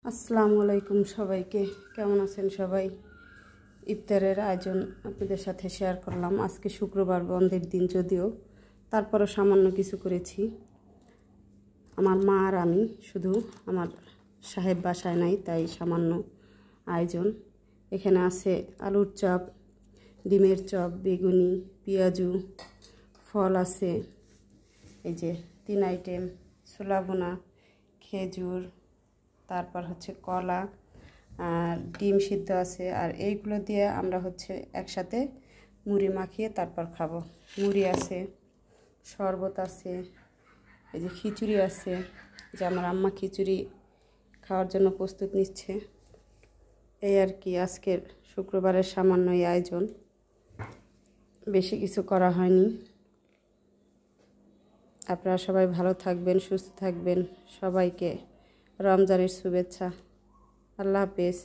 আসসালামু আলাইকুম সবাইকে, কেমন আছেন সবাই? ইফতারের আয়োজন আপনাদের সাথে শেয়ার করলাম। আজকে শুক্রবার, বন্ধের দিন, যদিও তারপরও সামান্য কিছু করেছি। আমার মা আর আমি, শুধু আমার সাহেব বাসায় নাই, তাই সামান্য আয়োজন। এখানে আছে আলুর চপ, ডিমের চপ, বেগুনি, পেঁয়াজু, ফল আছে, এই যে 3 আইটেম, ছোলা বোনা, খেজুর, তারপর হচ্ছে কলা আর ডিম সিদ্ধ আছে। আর এইগুলো দিয়ে আমরা একসাথে মুড়ি মাখিয়ে তারপর খাবো। মুড়ি আছে, শরবত আছে, এই যে খিচুড়ি আছে, যে আমার আম্মা খিচুড়ি খাওয়ার জন্য প্রস্তুত নিচ্ছে। এই আর কি আজকের শুক্রবারের সামান্য এই আয়োজন, বেশি কিছু করা হয়নি। আপনারা সবাই ভালো থাকবেন, সুস্থ থাকবেন। সবাইকে রমজানের শুভেচ্ছা। আল্লাহ হাফেজ।